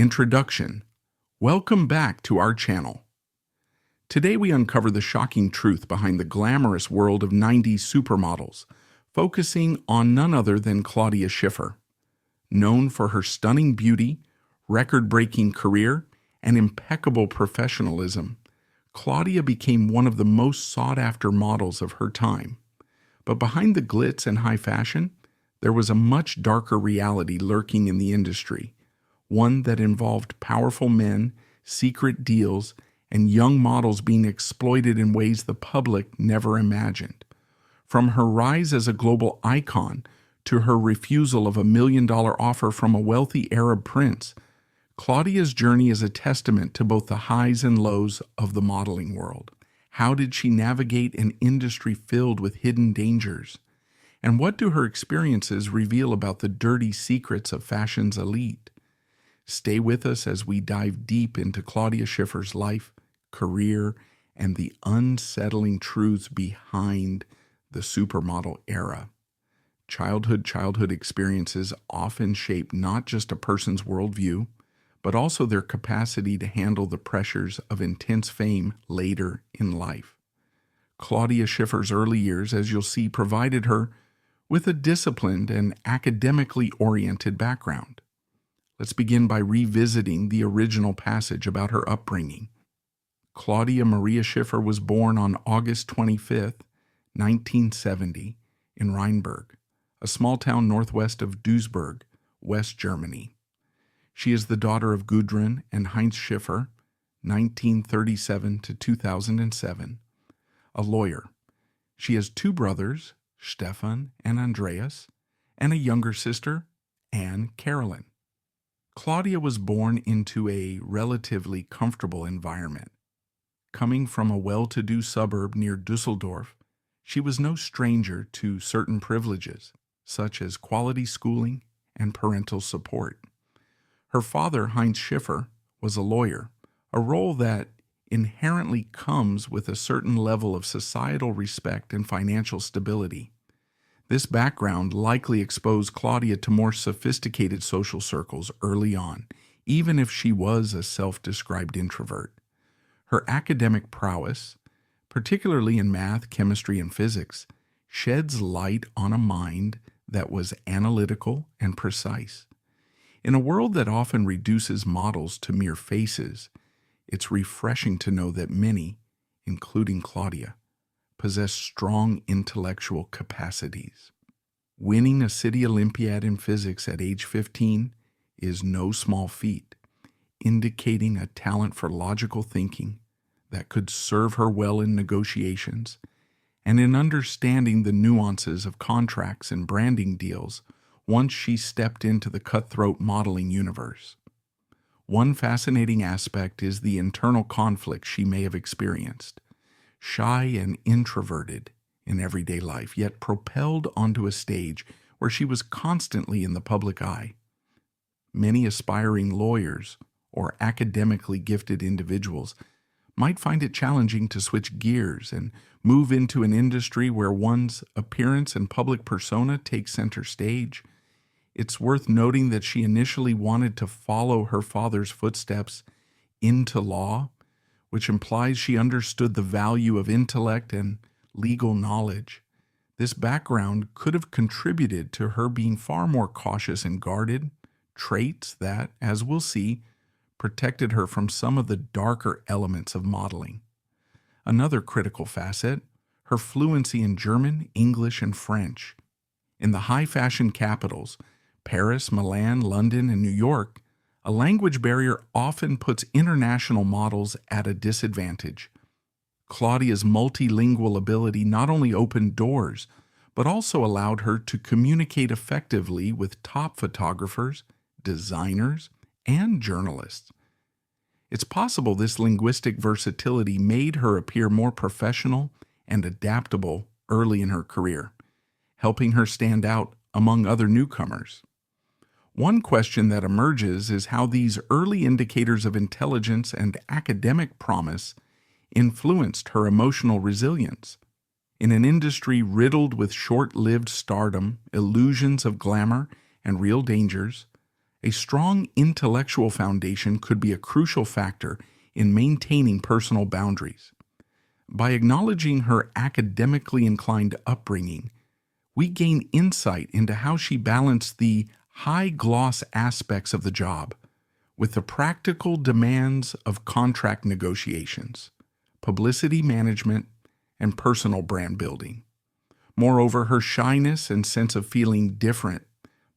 Introduction. Welcome back to our channel. Today we uncover the shocking truth behind the glamorous world of 90s supermodels, focusing on none other than Claudia Schiffer. Known for her stunning beauty, record-breaking career, and impeccable professionalism, Claudia became one of the most sought-after models of her time. But behind the glitz and high fashion, there was a much darker reality lurking in the industry, one that involved powerful men, secret deals, and young models being exploited in ways the public never imagined. From her rise as a global icon to her refusal of $1 million offer from a wealthy Arab prince, Claudia's journey is a testament to both the highs and lows of the modeling world. How did she navigate an industry filled with hidden dangers? And what do her experiences reveal about the dirty secrets of fashion's elite? Stay with us as we dive deep into Claudia Schiffer's life, career, and the unsettling truths behind the supermodel era. Childhood experiences often shape not just a person's worldview, but also their capacity to handle the pressures of intense fame later in life. Claudia Schiffer's early years, as you'll see, provided her with a disciplined and academically oriented background. Let's begin by revisiting the original passage about her upbringing. Claudia Maria Schiffer was born on August 25, 1970, in Rheinberg, a small town northwest of Duisburg, West Germany. She is the daughter of Gudrun and Heinz Schiffer, 1937 to 2007, a lawyer. She has two brothers, Stefan and Andreas, and a younger sister, Anne Carolyn. Claudia was born into a relatively comfortable environment. Coming from a well-to-do suburb near Dusseldorf, she was no stranger to certain privileges, such as quality schooling and parental support. Her father, Heinz Schiffer, was a lawyer, a role that inherently comes with a certain level of societal respect and financial stability. This background likely exposed Claudia to more sophisticated social circles early on, even if she was a self-described introvert. Her academic prowess, particularly in math, chemistry, and physics, sheds light on a mind that was analytical and precise. In a world that often reduces models to mere faces, it's refreshing to know that many, including Claudia, possess strong intellectual capacities. Winning a city Olympiad in physics at age 15 is no small feat, indicating a talent for logical thinking that could serve her well in negotiations and in understanding the nuances of contracts and branding deals once she stepped into the cutthroat modeling universe. One fascinating aspect is the internal conflict she may have experienced. Shy and introverted in everyday life, yet propelled onto a stage where she was constantly in the public eye. Many aspiring lawyers or academically gifted individuals might find it challenging to switch gears and move into an industry where one's appearance and public persona take center stage. It's worth noting that she initially wanted to follow her father's footsteps into law, which implies she understood the value of intellect and legal knowledge. This background could have contributed to her being far more cautious and guarded, traits that, as we'll see, protected her from some of the darker elements of modeling. Another critical facet, her fluency in German, English, and French. In the high fashion capitals, Paris, Milan, London, and New York, a language barrier often puts international models at a disadvantage. Claudia's multilingual ability not only opened doors, but also allowed her to communicate effectively with top photographers, designers, and journalists. It's possible this linguistic versatility made her appear more professional and adaptable early in her career, helping her stand out among other newcomers. One question that emerges is how these early indicators of intelligence and academic promise influenced her emotional resilience. In an industry riddled with short-lived stardom, illusions of glamour, and real dangers, A strong intellectual foundation could be a crucial factor in maintaining personal boundaries. By acknowledging her academically inclined upbringing, we gain insight into how she balanced the high-gloss aspects of the job with the practical demands of contract negotiations, publicity management, and personal brand building. Moreover, her shyness and sense of feeling different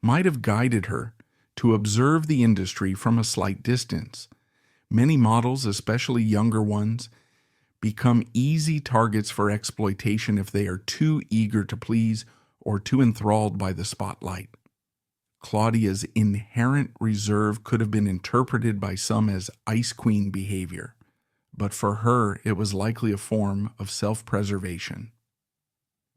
might have guided her to observe the industry from a slight distance. Many models, especially younger ones, become easy targets for exploitation if they are too eager to please or too enthralled by the spotlight. Claudia's inherent reserve could have been interpreted by some as ice queen behavior, but for her it was likely a form of self-preservation.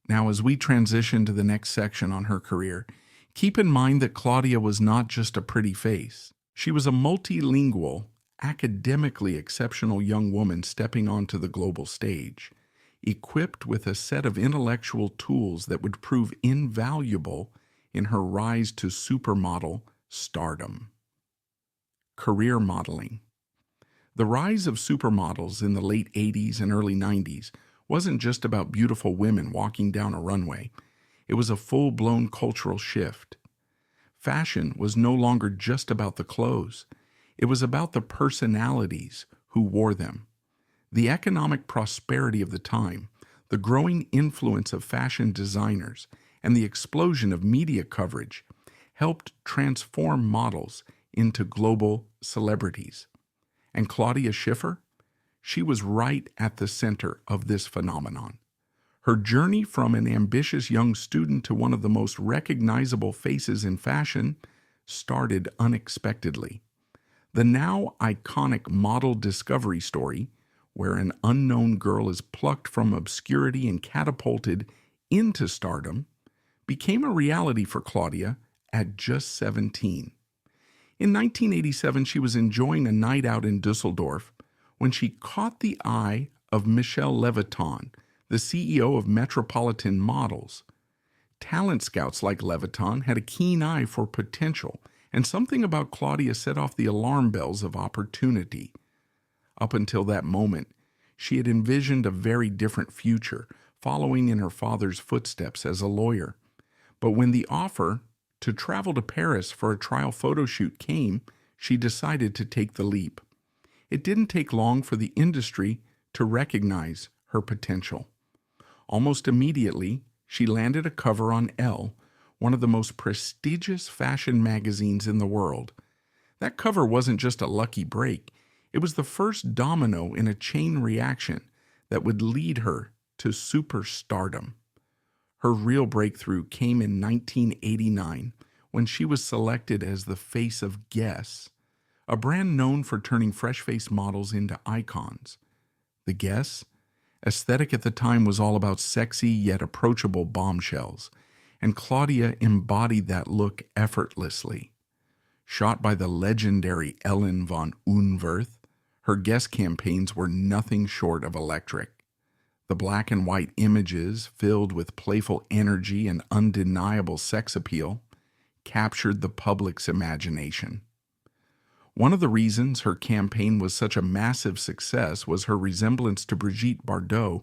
Now, as we transition to the next section on her career, keep in mind that Claudia was not just a pretty face. She was a multilingual, academically exceptional young woman stepping onto the global stage, equipped with a set of intellectual tools that would prove invaluable in her rise to supermodel stardom. Career modeling. The rise of supermodels in the late 80s and early 90s wasn't just about beautiful women walking down a runway. It was a full-blown cultural shift. Fashion was no longer just about the clothes. It was about the personalities who wore them. The economic prosperity of the time, the growing influence of fashion designers, and the explosion of media coverage helped transform models into global celebrities. And Claudia Schiffer? She was right at the center of this phenomenon. Her journey from an ambitious young student to one of the most recognizable faces in fashion started unexpectedly. The now iconic model discovery story, where an unknown girl is plucked from obscurity and catapulted into stardom, became a reality for Claudia at just 17. In 1987, she was enjoying a night out in Dusseldorf when she caught the eye of Michel Leviton, the CEO of Metropolitan Models. Talent scouts like Leviton had a keen eye for potential, and something about Claudia set off the alarm bells of opportunity. Up until that moment, she had envisioned a very different future, following in her father's footsteps as a lawyer. But when the offer to travel to Paris for a trial photo shoot came, she decided to take the leap. It didn't take long for the industry to recognize her potential. Almost immediately, she landed a cover on Elle, one of the most prestigious fashion magazines in the world. That cover wasn't just a lucky break. It was the first domino in a chain reaction that would lead her to superstardom. Her real breakthrough came in 1989 when she was selected as the face of Guess, a brand known for turning fresh-faced models into icons. The Guess aesthetic at the time was all about sexy yet approachable bombshells, and Claudia embodied that look effortlessly. Shot by the legendary Ellen von Unwerth, her Guess campaigns were nothing short of electric. The black and white images, filled with playful energy and undeniable sex appeal, captured the public's imagination. One of the reasons her campaign was such a massive success was her resemblance to Brigitte Bardot,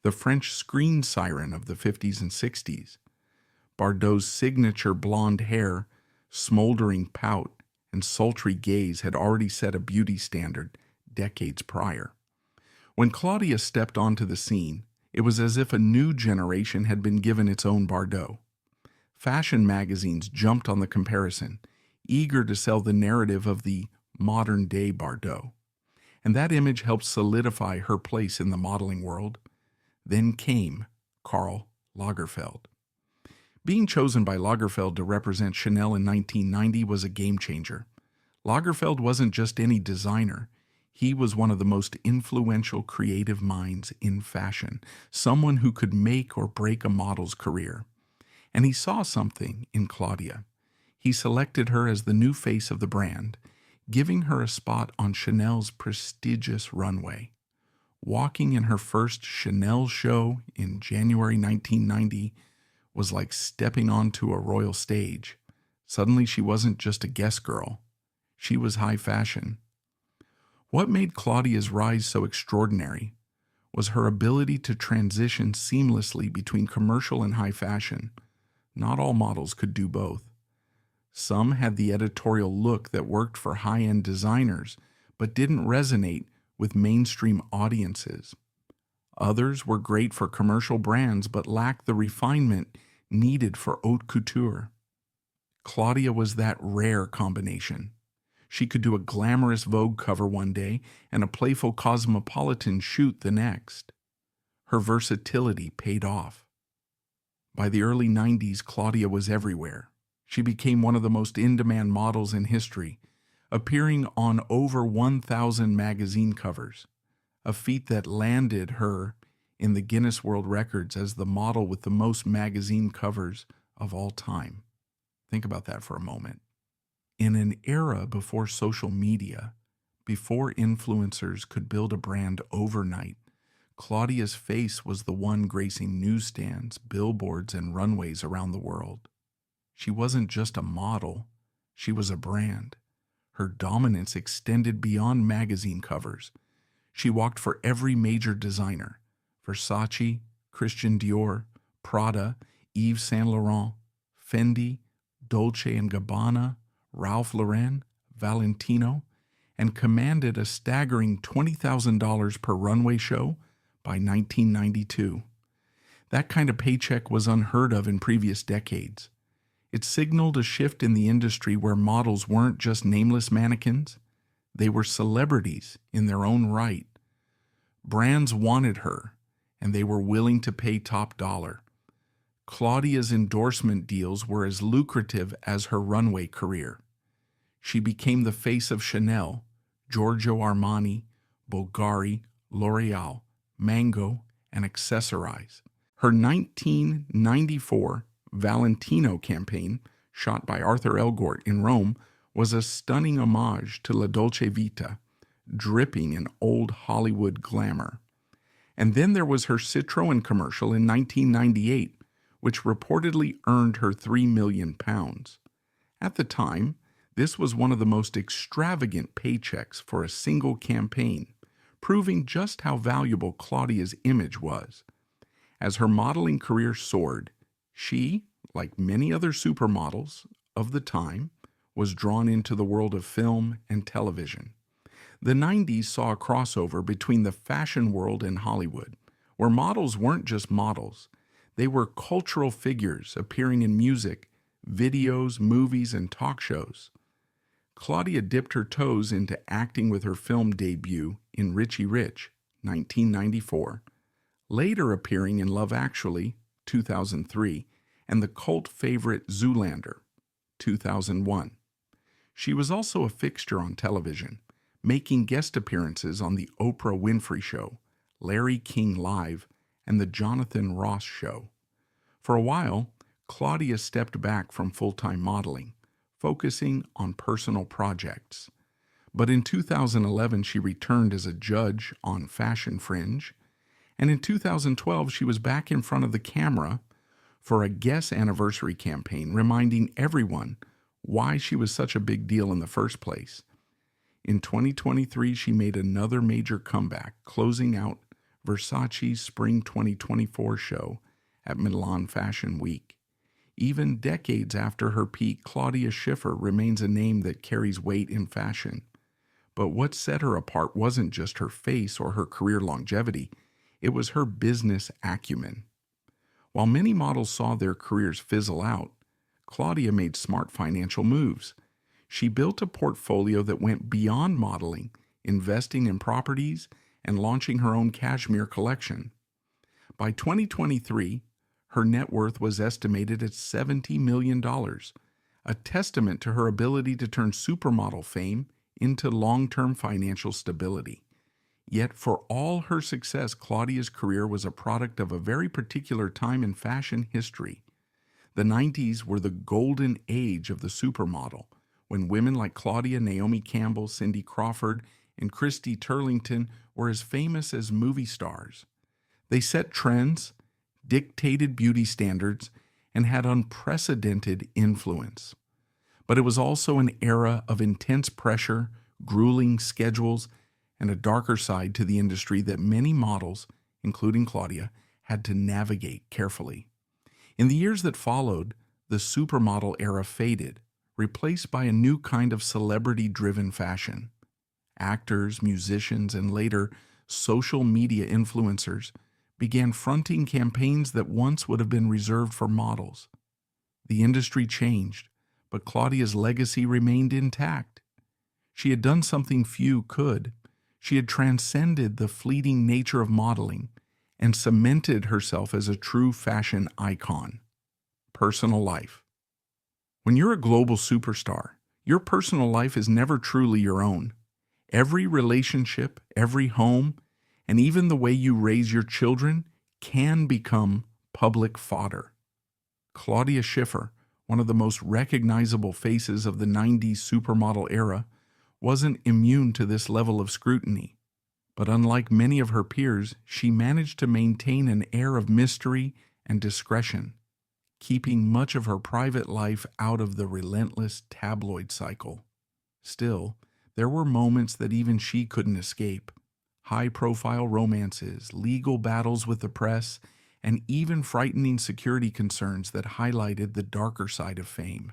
the French screen siren of the 50s and 60s. Bardot's signature blonde hair, smoldering pout, and sultry gaze had already set a beauty standard decades prior. When Claudia stepped onto the scene, it was as if a new generation had been given its own Bardot. Fashion magazines jumped on the comparison, eager to sell the narrative of the modern-day Bardot. And that image helped solidify her place in the modeling world. Then came Karl Lagerfeld. Being chosen by Lagerfeld to represent Chanel in 1990 was a game-changer. Lagerfeld wasn't just any designer. He was one of the most influential creative minds in fashion, someone who could make or break a model's career. And he saw something in Claudia. He selected her as the new face of the brand, giving her a spot on Chanel's prestigious runway. Walking in her first Chanel show in January 1990 was like stepping onto a royal stage. Suddenly she wasn't just a guest girl. She was high fashion. What made Claudia's rise so extraordinary was her ability to transition seamlessly between commercial and high fashion. Not all models could do both. Some had the editorial look that worked for high-end designers, but didn't resonate with mainstream audiences. Others were great for commercial brands, but lacked the refinement needed for haute couture. Claudia was that rare combination. She could do a glamorous Vogue cover one day and a playful Cosmopolitan shoot the next. Her versatility paid off. By the early 90s, Claudia was everywhere. She became one of the most in-demand models in history, appearing on over 1,000 magazine covers, a feat that landed her in the Guinness World Records as the model with the most magazine covers of all time. Think about that for a moment. In an era before social media, before influencers could build a brand overnight, Claudia's face was the one gracing newsstands, billboards, and runways around the world. She wasn't just a model, she was a brand. Her dominance extended beyond magazine covers. She walked for every major designer: Versace, Christian Dior, Prada, Yves Saint Laurent, Fendi, Dolce & Gabbana, Ralph Lauren, Valentino, and commanded a staggering $20,000 per runway show by 1992. That kind of paycheck was unheard of in previous decades. It signaled a shift in the industry where models weren't just nameless mannequins, they were celebrities in their own right. Brands wanted her, and they were willing to pay top dollar. Claudia's endorsement deals were as lucrative as her runway career. She became the face of Chanel, Giorgio Armani, Bulgari, L'Oreal, Mango, and Accessorize. Her 1994 Valentino campaign, shot by Arthur Elgort in Rome, was a stunning homage to La Dolce Vita, dripping in old Hollywood glamour. And then there was her Citroën commercial in 1998, which reportedly earned her £3 million. At the time, this was one of the most extravagant paychecks for a single campaign, proving just how valuable Claudia's image was. As her modeling career soared, she, like many other supermodels of the time, was drawn into the world of film and television. The 90s saw a crossover between the fashion world and Hollywood, where models weren't just models. They were cultural figures appearing in music, videos, movies, and talk shows. Claudia dipped her toes into acting with her film debut in Richie Rich, 1994, later appearing in Love Actually, 2003, and the cult favorite Zoolander, 2001. She was also a fixture on television, making guest appearances on The Oprah Winfrey Show, Larry King Live, and The Jonathan Ross Show. For a while, Claudia stepped back from full-time modeling, focusing on personal projects. But in 2011, she returned as a judge on Fashion Fringe, and in 2012, she was back in front of the camera for a Guess anniversary campaign, reminding everyone why she was such a big deal in the first place. In 2023, she made another major comeback, closing out Versace's Spring 2024 show at Milan Fashion Week. Even decades after her peak, Claudia Schiffer remains a name that carries weight in fashion. But what set her apart wasn't just her face or her career longevity, it was her business acumen. While many models saw their careers fizzle out, Claudia made smart financial moves. She built a portfolio that went beyond modeling, investing in properties and launching her own cashmere collection. By 2023, her net worth was estimated at $70 million, a testament to her ability to turn supermodel fame into long-term financial stability. Yet for all her success, Claudia's career was a product of a very particular time in fashion history. The 90s were the golden age of the supermodel, when women like Claudia, Naomi Campbell, Cindy Crawford, and Christy Turlington were as famous as movie stars. They set trends, dictated beauty standards, and had unprecedented influence. But it was also an era of intense pressure, grueling schedules, and a darker side to the industry that many models, including Claudia, had to navigate carefully. In the years that followed, the supermodel era faded, replaced by a new kind of celebrity-driven fashion. Actors, musicians, and later social media influencers began fronting campaigns that once would have been reserved for models. The industry changed, but Claudia's legacy remained intact. She had done something few could. She had transcended the fleeting nature of modeling and cemented herself as a true fashion icon. Personal life. When you're a global superstar, your personal life is never truly your own. Every relationship, every home, and even the way you raise your children can become public fodder. Claudia Schiffer, one of the most recognizable faces of the 90s supermodel era, wasn't immune to this level of scrutiny. But unlike many of her peers, she managed to maintain an air of mystery and discretion, keeping much of her private life out of the relentless tabloid cycle. Still, there were moments that even she couldn't escape. High-profile romances, legal battles with the press, and even frightening security concerns that highlighted the darker side of fame.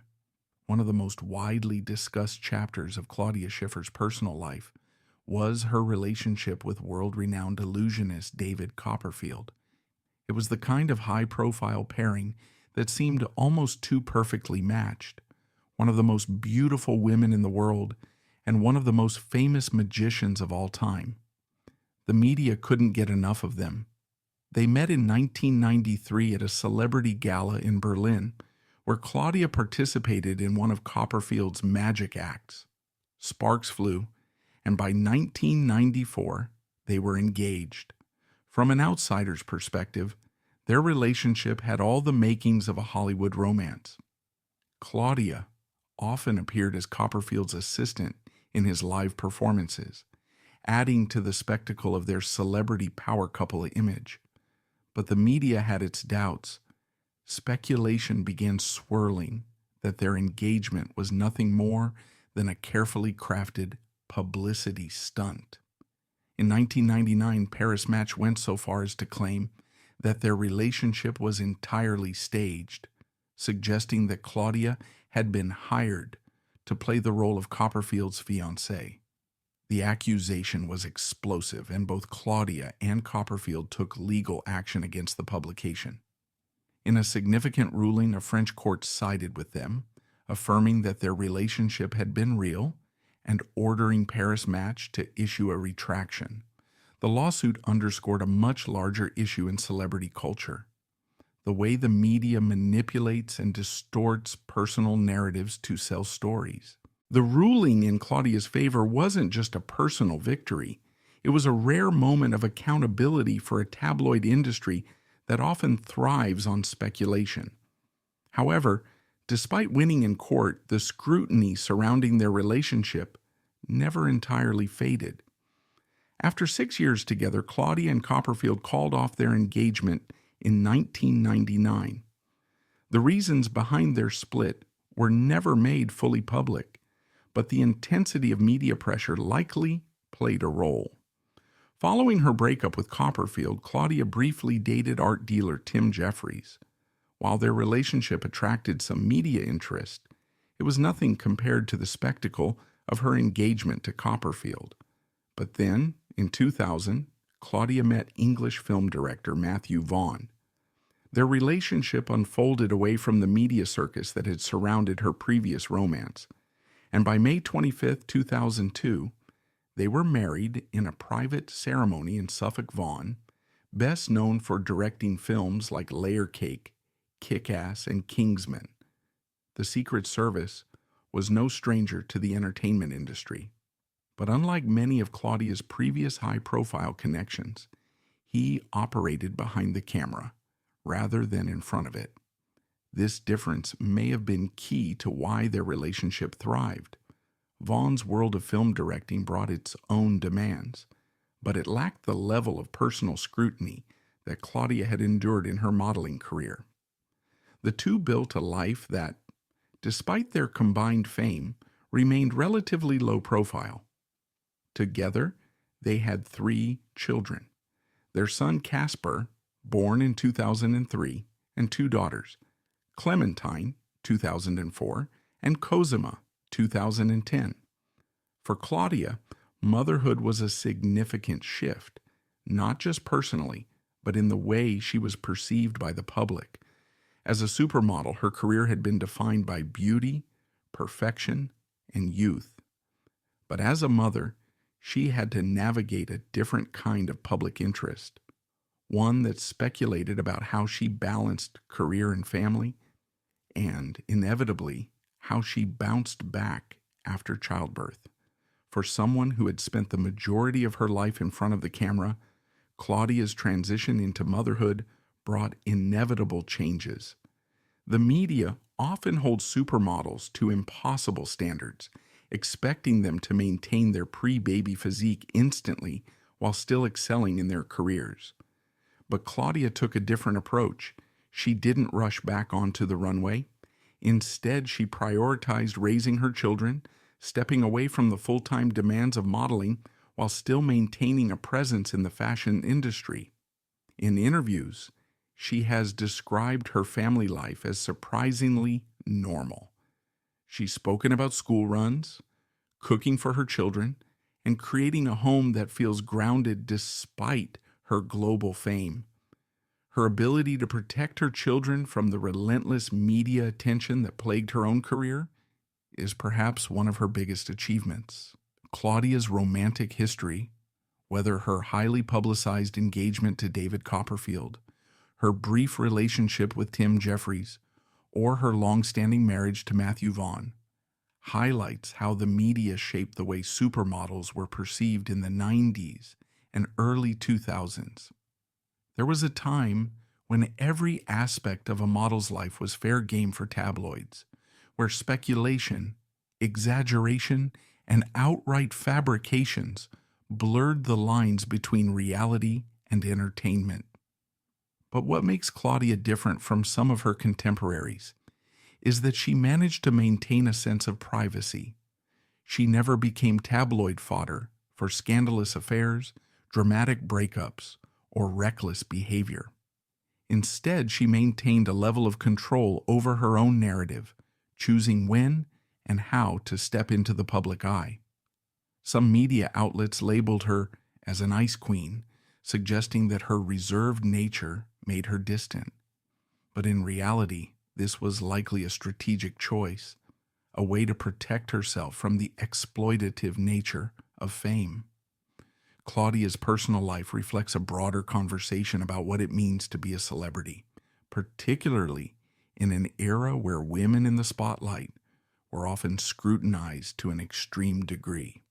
One of the most widely discussed chapters of Claudia Schiffer's personal life was her relationship with world-renowned illusionist David Copperfield. It was the kind of high-profile pairing that seemed almost too perfectly matched. One of the most beautiful women in the world and one of the most famous magicians of all time. The media couldn't get enough of them. They met in 1993 at a celebrity gala in Berlin, where Claudia participated in one of Copperfield's magic acts. Sparks flew, and by 1994, they were engaged. From an outsider's perspective, their relationship had all the makings of a Hollywood romance. Claudia often appeared as Copperfield's assistant in his live performances, adding to the spectacle of their celebrity power couple image. But the media had its doubts. Speculation began swirling that their engagement was nothing more than a carefully crafted publicity stunt. In 1999, Paris Match went so far as to claim that their relationship was entirely staged, suggesting that Claudia had been hired to play the role of Copperfield's fiancée. The accusation was explosive, and both Claudia and Copperfield took legal action against the publication. In a significant ruling, a French court sided with them, affirming that their relationship had been real and ordering Paris Match to issue a retraction. The lawsuit underscored a much larger issue in celebrity culture: the way the media manipulates and distorts personal narratives to sell stories. The ruling in Claudia's favor wasn't just a personal victory. It was a rare moment of accountability for a tabloid industry that often thrives on speculation. However, despite winning in court, the scrutiny surrounding their relationship never entirely faded. After 6 years together, Claudia and Copperfield called off their engagement in 1999. The reasons behind their split were never made fully public, but the intensity of media pressure likely played a role. Following her breakup with Copperfield, Claudia briefly dated art dealer Tim Jeffries. While their relationship attracted some media interest, it was nothing compared to the spectacle of her engagement to Copperfield. But then, in 2000, Claudia met English film director Matthew Vaughn. Their relationship unfolded away from the media circus that had surrounded her previous romance, and by May 25, 2002, they were married in a private ceremony in Suffolk, Vaughan, best known for directing films like Layer Cake, Kick-Ass, and Kingsman. The Secret Service was no stranger to the entertainment industry. But unlike many of Claudia's previous high-profile connections, he operated behind the camera rather than in front of it. This difference may have been key to why their relationship thrived. Vaughn's world of film directing brought its own demands, but it lacked the level of personal scrutiny that Claudia had endured in her modeling career. The two built a life that, despite their combined fame, remained relatively low profile. Together, they had 3 children. Their son Casper, born in 2003, and 2 daughters, Clementine, 2004, and Cosima, 2010. For Claudia, motherhood was a significant shift, not just personally, but in the way she was perceived by the public. As a supermodel, her career had been defined by beauty, perfection, and youth. But as a mother, she had to navigate a different kind of public interest, one that speculated about how she balanced career and family, and, inevitably, how she bounced back after childbirth. For someone who had spent the majority of her life in front of the camera, Claudia's transition into motherhood brought inevitable changes. The media often holds supermodels to impossible standards, expecting them to maintain their pre-baby physique instantly while still excelling in their careers. But Claudia took a different approach. She didn't rush back onto the runway. Instead, she prioritized raising her children, stepping away from the full-time demands of modeling while still maintaining a presence in the fashion industry. In interviews, she has described her family life as surprisingly normal. She's spoken about school runs, cooking for her children, and creating a home that feels grounded despite her global fame. Her ability to protect her children from the relentless media attention that plagued her own career is perhaps one of her biggest achievements. Claudia's romantic history, whether her highly publicized engagement to David Copperfield, her brief relationship with Tim Jeffries, or her long-standing marriage to Matthew Vaughn, highlights how the media shaped the way supermodels were perceived in the 90s and early 2000s. There was a time when every aspect of a model's life was fair game for tabloids, where speculation, exaggeration, and outright fabrications blurred the lines between reality and entertainment. But what makes Claudia different from some of her contemporaries is that she managed to maintain a sense of privacy. She never became tabloid fodder for scandalous affairs, dramatic breakups, or reckless behavior. Instead, she maintained a level of control over her own narrative, choosing when and how to step into the public eye. Some media outlets labeled her as an ice queen, suggesting that her reserved nature made her distant. But in reality, this was likely a strategic choice, a way to protect herself from the exploitative nature of fame. Claudia's personal life reflects a broader conversation about what it means to be a celebrity, particularly in an era where women in the spotlight were often scrutinized to an extreme degree.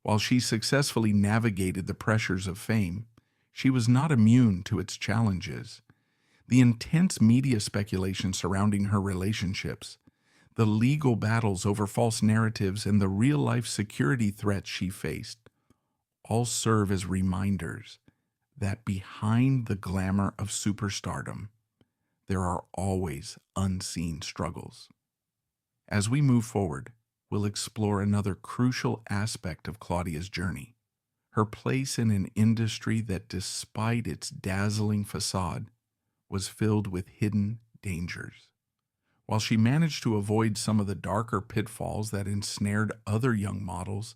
While she successfully navigated the pressures of fame, she was not immune to its challenges. The intense media speculation surrounding her relationships, the legal battles over false narratives, and the real-life security threats she faced all serve as reminders that behind the glamour of superstardom, there are always unseen struggles. As we move forward, we'll explore another crucial aspect of Claudia's journey, her place in an industry that, despite its dazzling facade, was filled with hidden dangers. While she managed to avoid some of the darker pitfalls that ensnared other young models,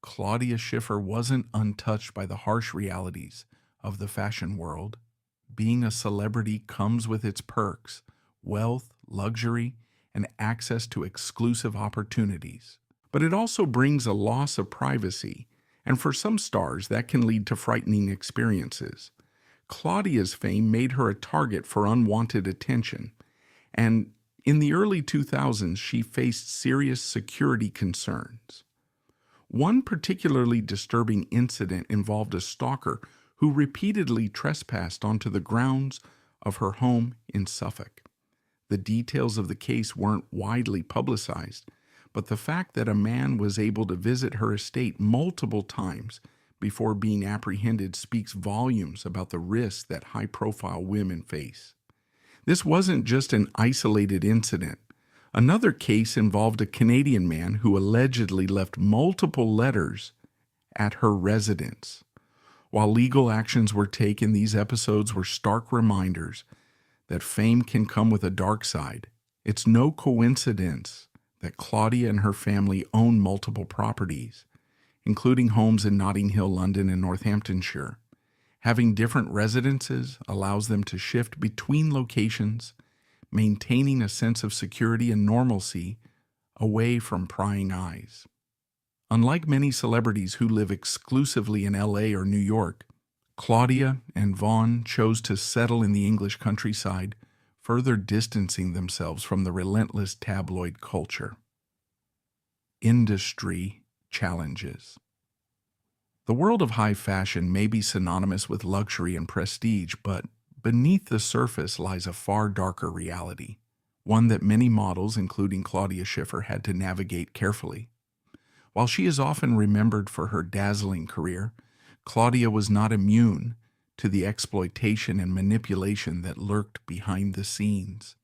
Claudia Schiffer wasn't untouched by the harsh realities of the fashion world. Being a celebrity comes with its perks, wealth, luxury, and access to exclusive opportunities. But it also brings a loss of privacy, and for some stars that can lead to frightening experiences. Claudia's fame made her a target for unwanted attention, and in the early 2000s she faced serious security concerns. One particularly disturbing incident involved a stalker who repeatedly trespassed onto the grounds of her home in Suffolk. The details of the case weren't widely publicized, but the fact that a man was able to visit her estate multiple times before being apprehended speaks volumes about the risks that high-profile women face. This wasn't just an isolated incident. Another case involved a Canadian man who allegedly left multiple letters at her residence. While legal actions were taken, these episodes were stark reminders that fame can come with a dark side. It's no coincidence that Claudia and her family own multiple properties, including homes in Notting Hill, London, and Northamptonshire. Having different residences allows them to shift between locations, maintaining a sense of security and normalcy away from prying eyes. Unlike many celebrities who live exclusively in LA or New York, Claudia and Vaughn chose to settle in the English countryside, further distancing themselves from the relentless tabloid culture. Industry challenges. The world of high fashion may be synonymous with luxury and prestige, but beneath the surface lies a far darker reality, one that many models, including Claudia Schiffer, had to navigate carefully. While she is often remembered for her dazzling career, Claudia was not immune to the exploitation and manipulation that lurked behind the scenes.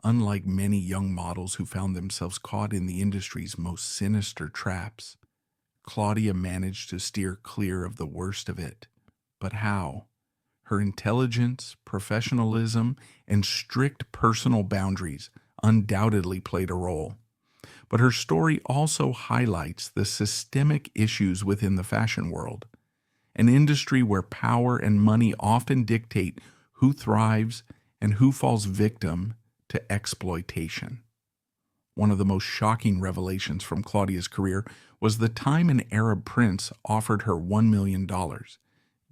Unlike many young models who found themselves caught in the industry's most sinister traps, Claudia managed to steer clear of the worst of it. But how? Her intelligence, professionalism, and strict personal boundaries undoubtedly played a role. But her story also highlights the systemic issues within the fashion world, an industry where power and money often dictate who thrives and who falls victim to exploitation. One of the most shocking revelations from Claudia's career was the time an Arab prince offered her $1 million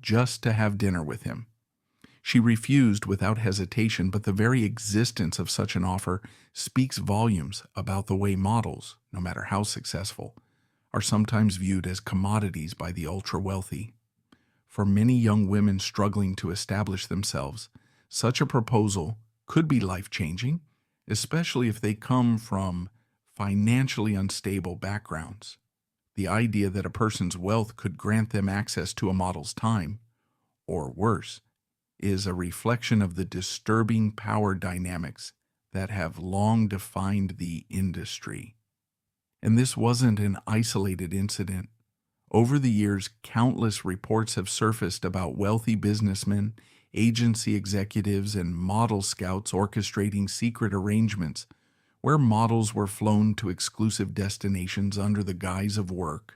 just to have dinner with him. She refused without hesitation, but the very existence of such an offer speaks volumes about the way models, no matter how successful, are sometimes viewed as commodities by the ultra-wealthy. For many young women struggling to establish themselves, such a proposal could be life-changing, especially if they come from financially unstable backgrounds. The idea that a person's wealth could grant them access to a model's time, or worse, is a reflection of the disturbing power dynamics that have long defined the industry. And this wasn't an isolated incident. Over the years, countless reports have surfaced about wealthy businessmen, agency executives, and model scouts orchestrating secret arrangements where models were flown to exclusive destinations under the guise of work,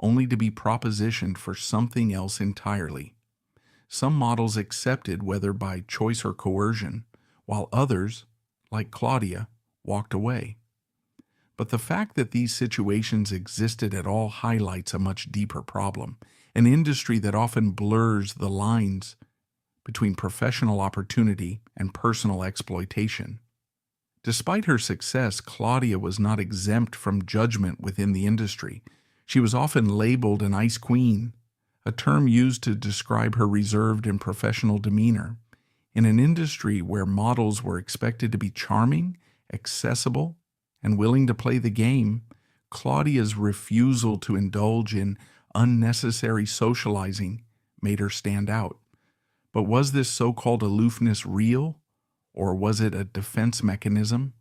only to be propositioned for something else entirely. Some models accepted, whether by choice or coercion, while others, like Claudia, walked away. But the fact that these situations existed at all highlights a much deeper problem, an industry that often blurs the lines between professional opportunity and personal exploitation. Despite her success, Claudia was not exempt from judgment within the industry. She was often labeled an ice queen, a term used to describe her reserved and professional demeanor. In an industry where models were expected to be charming, accessible, and willing to play the game, Claudia's refusal to indulge in unnecessary socializing made her stand out. But was this so-called aloofness real, or was it a defense mechanism?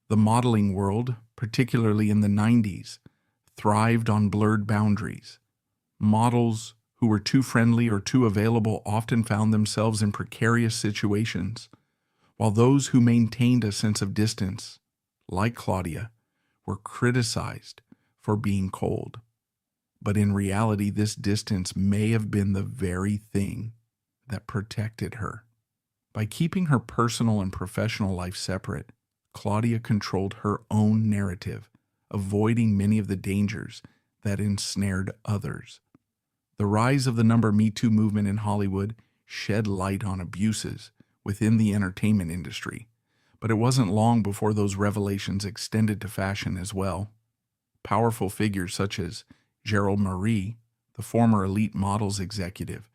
The modeling world, particularly in the 90s, thrived on blurred boundaries. Models who were too friendly or too available often found themselves in precarious situations, while those who maintained a sense of distance, like Claudia, were criticized for being cold. But in reality, this distance may have been the very thing that protected her. By keeping her personal and professional life separate, Claudia controlled her own narrative, avoiding many of the dangers that ensnared others. The rise of the Me Too movement in Hollywood shed light on abuses within the entertainment industry, but it wasn't long before those revelations extended to fashion as well. Powerful figures such as Gerald Marie, the former Elite Models executive,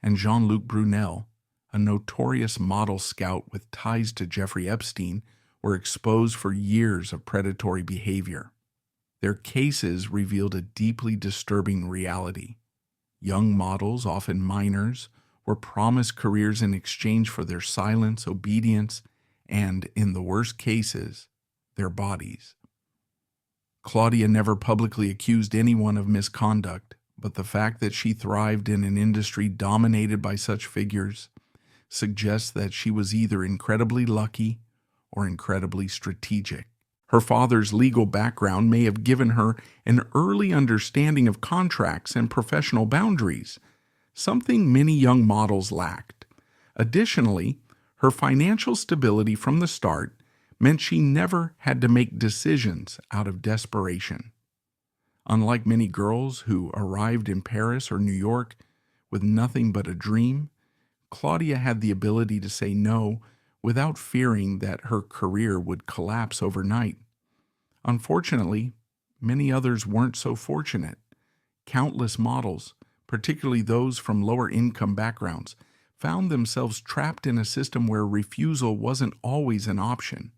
and Jean-Luc Brunel, a notorious model scout with ties to Jeffrey Epstein, were exposed for years of predatory behavior. Their cases revealed a deeply disturbing reality. Young models, often minors, were promised careers in exchange for their silence, obedience, and, in the worst cases, their bodies. Claudia never publicly accused anyone of misconduct, but the fact that she thrived in an industry dominated by such figures suggests that she was either incredibly lucky or incredibly strategic. Her father's legal background may have given her an early understanding of contracts and professional boundaries, something many young models lacked. Additionally, her financial stability from the start meant she never had to make decisions out of desperation. Unlike many girls who arrived in Paris or New York with nothing but a dream, Claudia had the ability to say no without fearing that her career would collapse overnight. Unfortunately, many others weren't so fortunate. Countless models, particularly those from lower income backgrounds, found themselves trapped in a system where refusal wasn't always an option.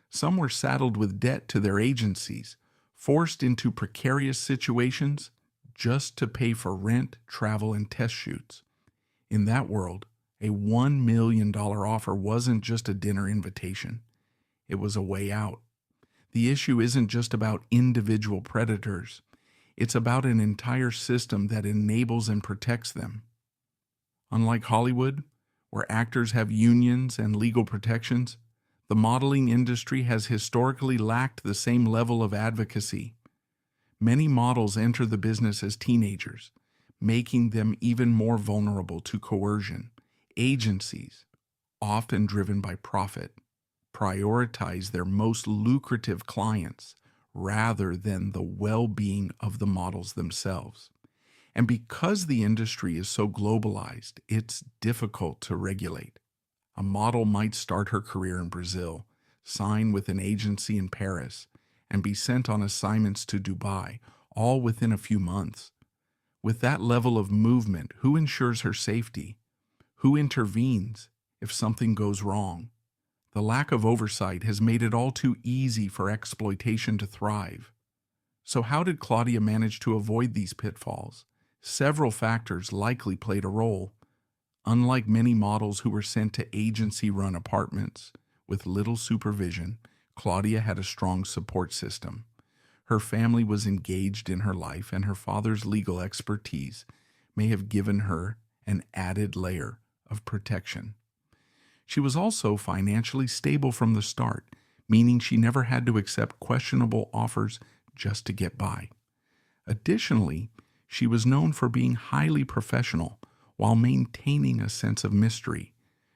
Some were saddled with debt to their agencies, forced into precarious situations just to pay for rent, travel, and test shoots. In that world, a $1 million offer wasn't just a dinner invitation. It was a way out. The issue isn't just about individual predators. It's about an entire system that enables and protects them. Unlike Hollywood, where actors have unions and legal protections, the modeling industry has historically lacked the same level of advocacy. Many models enter the business as teenagers, making them even more vulnerable to coercion. Agencies, often driven by profit, prioritize their most lucrative clients rather than the well-being of the models themselves. And because the industry is so globalized, it's difficult to regulate. A model might start her career in Brazil, sign with an agency in Paris, and be sent on assignments to Dubai, all within a few months. With that level of movement, who ensures her safety? Who intervenes if something goes wrong? The lack of oversight has made it all too easy for exploitation to thrive. So how did Claudia manage to avoid these pitfalls? Several factors likely played a role. Unlike many models who were sent to agency-run apartments with little supervision, Claudia had a strong support system. Her family was engaged in her life, and her father's legal expertise may have given her an added layer of protection. She was also financially stable from the start, meaning she never had to accept questionable offers just to get by. Additionally, she was known for being highly professional while maintaining a sense of mystery.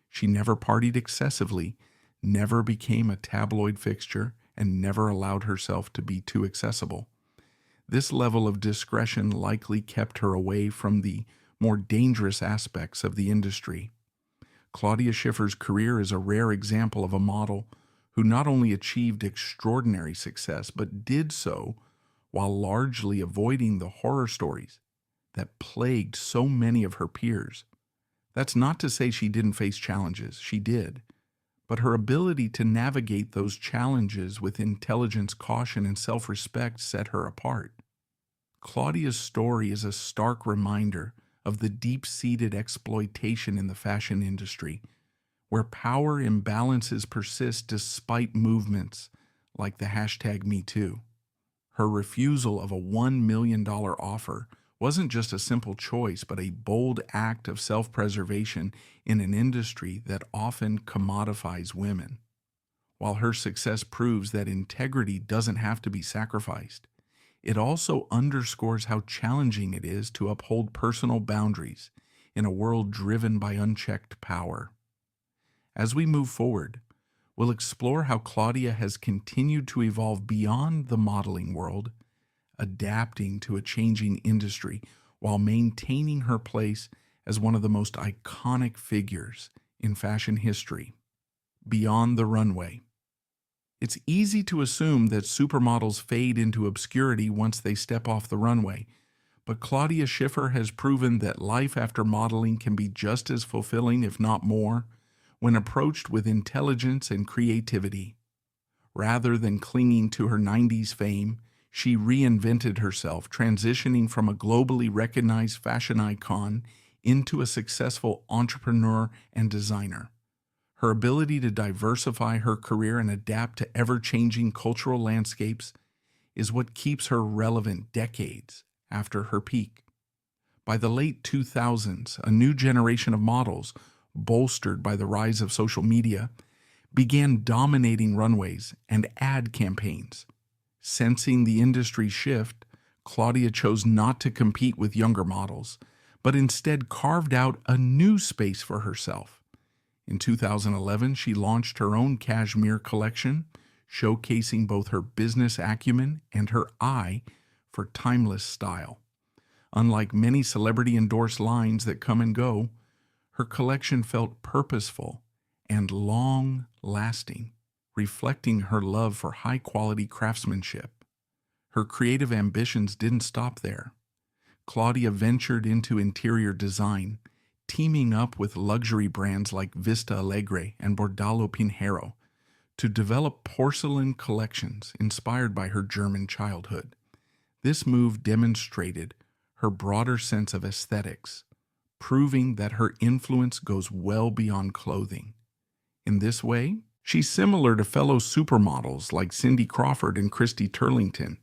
She never partied excessively, never became a tabloid fixture, and never allowed herself to be too accessible. This level of discretion likely kept her away from the more dangerous aspects of the industry. Claudia Schiffer's career is a rare example of a model who not only achieved extraordinary success, but did so while largely avoiding the horror stories that plagued so many of her peers. That's not to say she didn't face challenges. She did. But her ability to navigate those challenges with intelligence, caution, and self-respect set her apart. Claudia's story is a stark reminder of the deep-seated exploitation in the fashion industry, where power imbalances persist despite movements like the #MeToo. Her refusal of a $1 million offer wasn't just a simple choice, but a bold act of self-preservation in an industry that often commodifies women. While her success proves that integrity doesn't have to be sacrificed, it also underscores how challenging it is to uphold personal boundaries in a world driven by unchecked power. As we move forward, we'll explore how Claudia has continued to evolve beyond the modeling world, adapting to a changing industry while maintaining her place as one of the most iconic figures in fashion history. Beyond the runway. It's easy to assume that supermodels fade into obscurity once they step off the runway, but Claudia Schiffer has proven that life after modeling can be just as fulfilling, if not more, when approached with intelligence and creativity. Rather than clinging to her 90s fame, she reinvented herself, transitioning from a globally recognized fashion icon into a successful entrepreneur and designer. Her ability to diversify her career and adapt to ever-changing cultural landscapes is what keeps her relevant decades after her peak. By the late 2000s, a new generation of models, bolstered by the rise of social media, began dominating runways and ad campaigns. Sensing the industry shift, Claudia chose not to compete with younger models, but instead carved out a new space for herself. In 2011, she launched her own cashmere collection, showcasing both her business acumen and her eye for timeless style. Unlike many celebrity-endorsed lines that come and go, her collection felt purposeful and long-lasting, reflecting her love for high-quality craftsmanship. Her creative ambitions didn't stop there. Claudia ventured into interior design, teaming up with luxury brands like Vista Alegre and Bordalo Pinheiro to develop porcelain collections inspired by her German childhood. This move demonstrated her broader sense of aesthetics, proving that her influence goes well beyond clothing. In this way, she's similar to fellow supermodels like Cindy Crawford and Christy Turlington,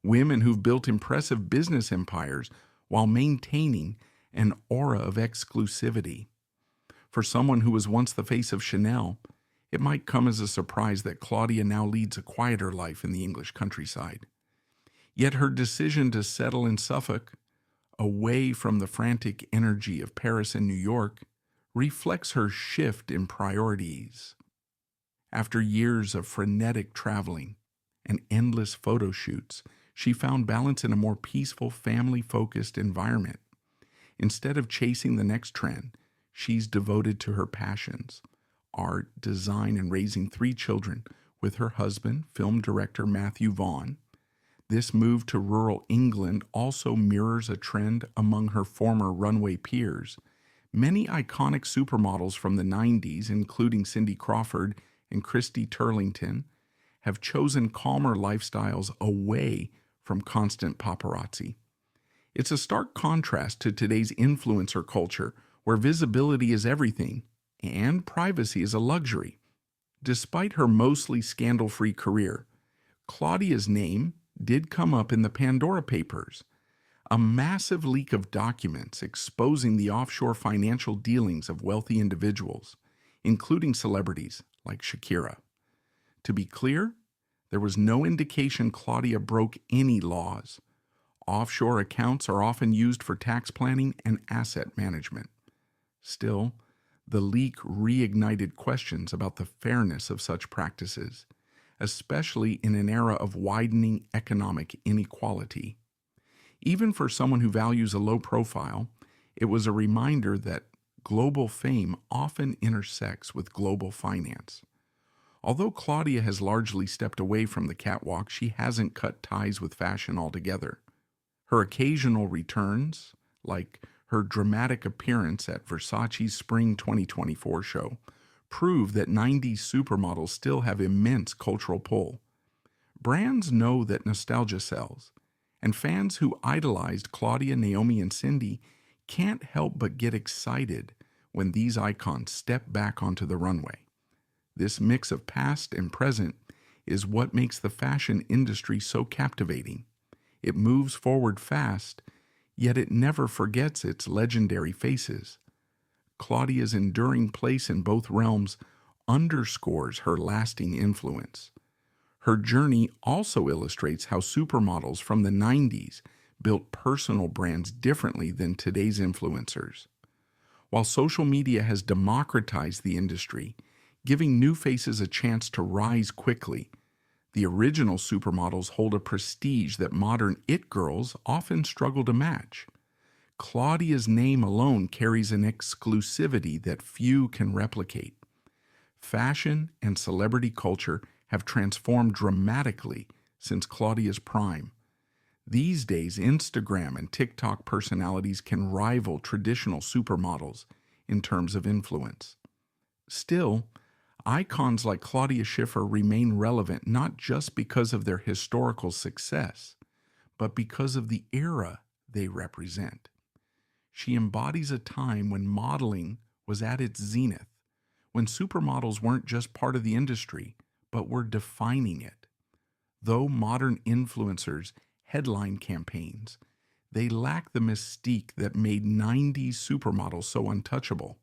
women who've built impressive business empires while maintaining an aura of exclusivity. For someone who was once the face of Chanel, it might come as a surprise that Claudia now leads a quieter life in the English countryside. Yet her decision to settle in Suffolk, away from the frantic energy of Paris and New York, reflects her shift in priorities. After years of frenetic traveling and endless photo shoots, she found balance in a more peaceful, family-focused environment. Instead of chasing the next trend, she's devoted to her passions: art, design, and raising 3 children with her husband, film director Matthew Vaughn. This move to rural England also mirrors a trend among her former runway peers. Many iconic supermodels from the 90s, including Cindy Crawford and Christy Turlington, have chosen calmer lifestyles away from constant paparazzi. It's a stark contrast to today's influencer culture, where visibility is everything and privacy is a luxury. Despite her mostly scandal-free career, Claudia's name did come up in the Pandora Papers, a massive leak of documents exposing the offshore financial dealings of wealthy individuals, including celebrities like Shakira. To be clear, there was no indication Claudia broke any laws. Offshore accounts are often used for tax planning and asset management. Still, the leak reignited questions about the fairness of such practices, especially in an era of widening economic inequality. Even for someone who values a low profile, it was a reminder that global fame often intersects with global finance. Although Claudia has largely stepped away from the catwalk, she hasn't cut ties with fashion altogether. Her occasional returns, like her dramatic appearance at Versace's Spring 2024 show, prove that 90s supermodels still have immense cultural pull. Brands know that nostalgia sells, and fans who idolized Claudia, Naomi, and Cindy can't help but get excited when these icons step back onto the runway. This mix of past and present is what makes the fashion industry so captivating. It moves forward fast, yet it never forgets its legendary faces. Claudia's enduring place in both realms underscores her lasting influence. Her journey also illustrates how supermodels from the 90s built personal brands differently than today's influencers. While social media has democratized the industry, giving new faces a chance to rise quickly, the original supermodels hold a prestige that modern it girls often struggle to match. Claudia's name alone carries an exclusivity that few can replicate. Fashion and celebrity culture have transformed dramatically since Claudia's prime. These days, Instagram and TikTok personalities can rival traditional supermodels in terms of influence. Still, icons like Claudia Schiffer remain relevant not just because of their historical success, but because of the era they represent. She embodies a time when modeling was at its zenith, when supermodels weren't just part of the industry, but were defining it. Though modern influencers headline campaigns, they lack the mystique that made 90s supermodels so untouchable.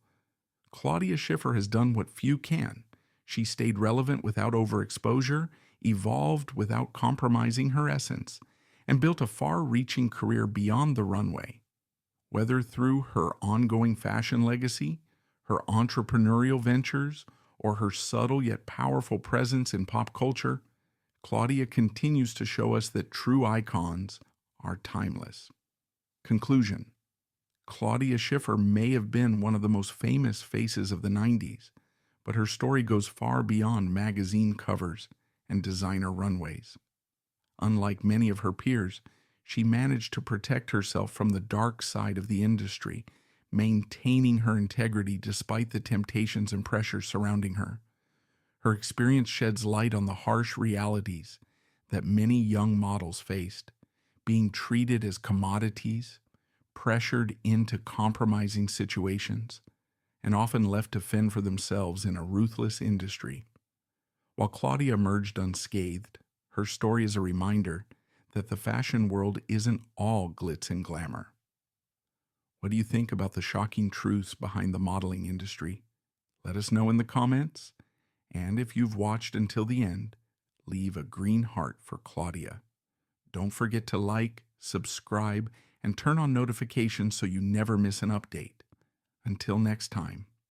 Claudia Schiffer has done what few can. She stayed relevant without overexposure, evolved without compromising her essence, and built a far-reaching career beyond the runway. Whether through her ongoing fashion legacy, her entrepreneurial ventures, or her subtle yet powerful presence in pop culture, Claudia continues to show us that true icons are timeless. Conclusion: Claudia Schiffer may have been one of the most famous faces of the 90s, but her story goes far beyond magazine covers and designer runways. Unlike many of her peers, she managed to protect herself from the dark side of the industry, maintaining her integrity despite the temptations and pressures surrounding her. Her experience sheds light on the harsh realities that many young models faced, being treated as commodities, pressured into compromising situations, and often left to fend for themselves in a ruthless industry. While Claudia emerged unscathed, her story is a reminder that the fashion world isn't all glitz and glamour. What do you think about the shocking truths behind the modeling industry? Let us know in the comments, and if you've watched until the end, leave a green heart for Claudia. Don't forget to like, subscribe, and turn on notifications so you never miss an update. Until next time.